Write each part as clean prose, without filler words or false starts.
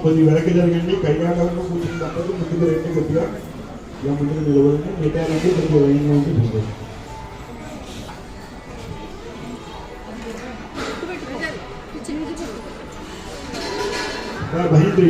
కొద్ది వెనక్కి జరగండి. కైలాసంలో కూర్చుని తప్పదు. ముందుకు రండి. కొద్దిగా ఇలా ముందుకు నిలబడండి. మిగతాలంటే కొద్దిగా లైన్లో ఉంటే చూడండి. భయంత్రి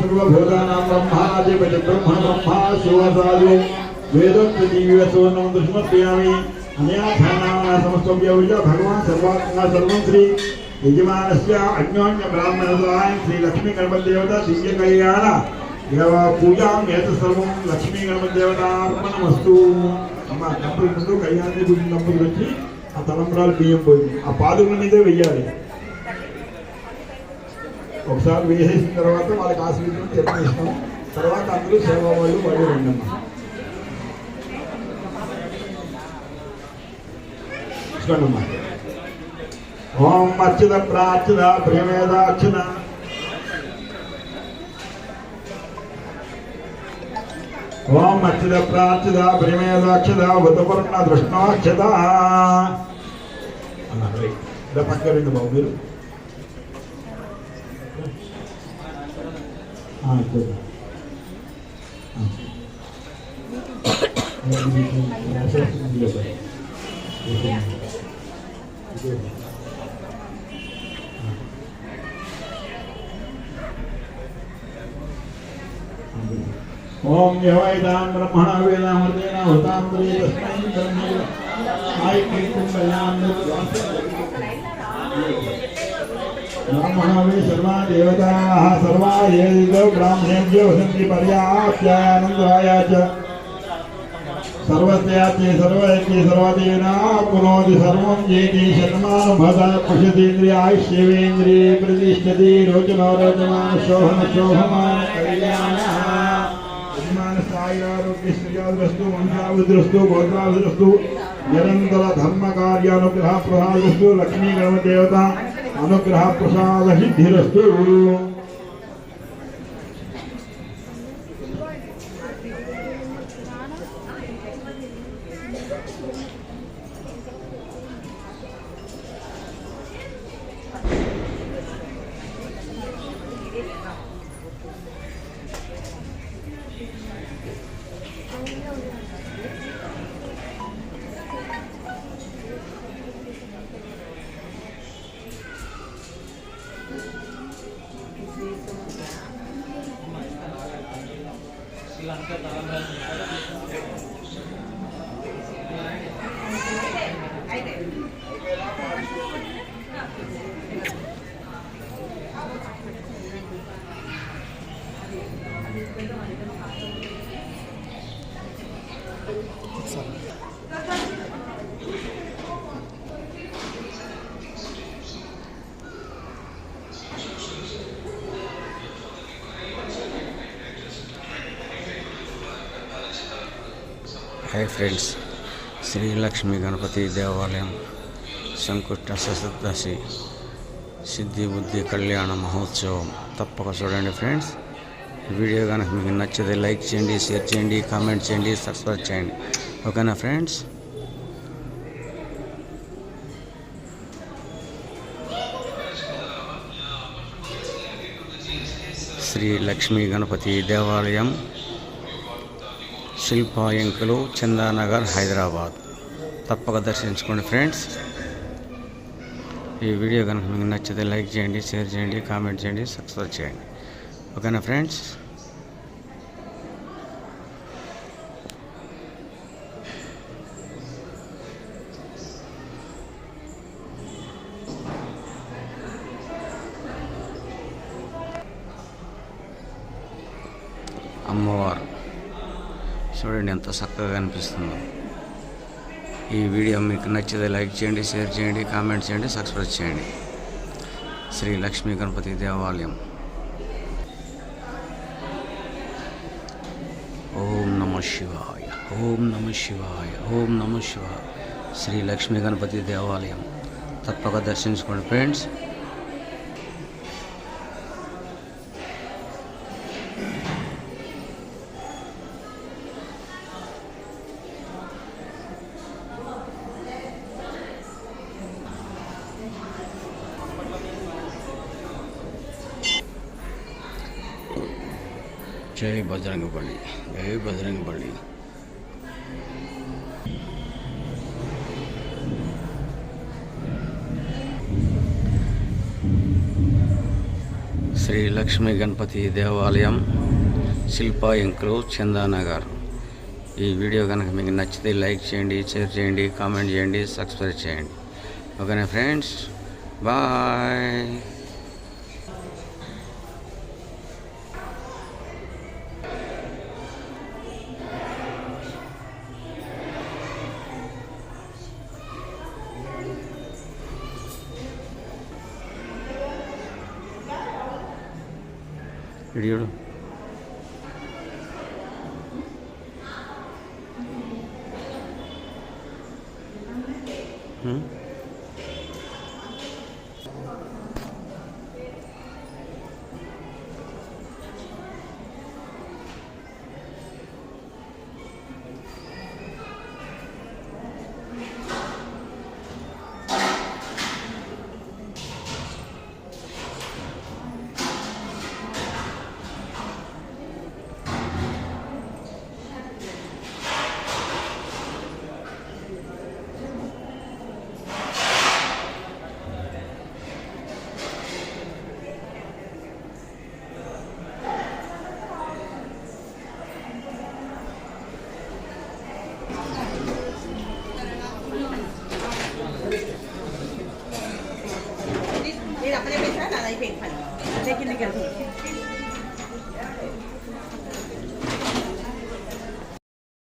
सर्वभूतानां ब्रह्मादिपति ब्रह्मण ब्रह्मा शिवसादु वेदोक्तजीवसोन्नं दुष्मत्यामि अन्याथानां समस्तव्यविज भगवान् सर्वात्मा सर्वं श्री यजमानस्य अन्योन्य ब्राह्मणदाय श्री लक्ष्मी गणपतिदेवता दिव्य कल्याण देव पूजां एत सर्वं लक्ष्मी गणपतिदेवतार्पणमस्तु అమ్మ దంపతుల ముందు కళ్యాణి గుడి దంపతులు వచ్చి ఆ తలంబ్రాలు బియ్యం పోయింది ఆ పాదుల మీదే వెయ్యాలి. ఒకసారి వేసేసిన తర్వాత వాళ్ళకి ఆశీర్వదించడం యత్నిస్తాం. తర్వాత అందరూ సేవా వాళ్ళు వాళ్ళు రెండమ్మా చూడమ్మా. ఓం అచ్యుత ప్రాచ్యుత ప్రియమేదాక్షుత ఓం అచ్యుత ప్రాచ్యుత ప్రియమేదాక్షుత ఉదపర్ణ దృష్ణాక్షత అన్నారు. ఇలా పక్క రెండు బాబు మీరు ओम यवायदान ब्रह्मण वेदामृतेन हुतांतरे तस्मै ब्रह्मे आय कीर्तन कल्याण ब्राह्मणावे सर्वा देवताः सर्वा येदिदो ब्राह्मणेभ्यो वसन्ति पर्याप्त्यानन्दराय च सर्वस्याति सर्वैति सर्वदेना पुनोति सर्वं जेति शतमानुभवः पुषतीन्द्रियायुष्येवेन्द्रिये प्रतिष्ठति रोचनो रोचमान शोभन शोभमान कल्याणः यजमान सायुरारोग्यश्रियाद्रस्तु वंशावृद्धिरस्तु गोत्रावृद्धिरस्तु निरंतर धर्म कार्यानुग्रह प्रसादस्तु लक्ष्मी गणपतिदेवता अनुग्रह प्रसाद सिद्धिरस्तु. हाय फ्रेंड्स, श्री लक्ष्मी गणपति देवालय संकुष्ट सप्तदशी सिद्धि बुद्धि कल्याण महोत्सव तప్పక చూడండి ఫ్రెండ్స్. వీడియో కనుక మీకు నచ్చితే లైక్ చేయండి, షేర్ చేయండి, కామెంట్ చేయండి, సబ్స్క్రైబ్ చేయండి. ఓకేనా ఫ్రెండ్స్? శ్రీ లక్ష్మీ గణపతి దేవాలయం, శిల్పాయంకులు, చందానగర్, హైదరాబాద్. తప్పక దర్శించుకోండి ఫ్రెండ్స్. ఈ వీడియో కనుక మీకు నచ్చితే లైక్ చేయండి, షేర్ చేయండి, కామెంట్ చేయండి, సబ్స్క్రైబ్ చేయండి. ఓకేనా ఫ్రెండ్స్? అమ్మవారు చూడండి ఎంత చక్కగా కనిపిస్తుందో. ఈ వీడియో మీకు నచ్చితే లైక్ చేయండి, షేర్ చేయండి, కామెంట్ చేయండి, సబ్స్క్రైబ్ చేయండి. శ్రీ లక్ష్మీ గణపతి దేవాలయం. ఓం నమో నమ శివాయ, ఓం నమ శివాయ, ఓం నమ శివాయ. శ్రీ లక్ష్మీ గణపతి దేవాలయం తప్పక దర్శించుకోండి ఫ్రెండ్స్. జై బజరంగబలి, జై బజరంగబలి. శ్రీ లక్ష్మీ గణపతి దేవాలయం, శిల్పా ఎన్క్లేవ్, చందానగర్. ఈ వీడియో కనుక మీకు నచ్చితే లైక్ చేయండి, షేర్ చేయండి, కామెంట్ చేయండి, సబ్స్క్రైబ్ చేయండి. ఓకేనా ఫ్రెండ్స్, బాయ్. వీడియో నేను అప్పుడే పెట్టా నాది అయిపోయింది పని చెక్కింది కదా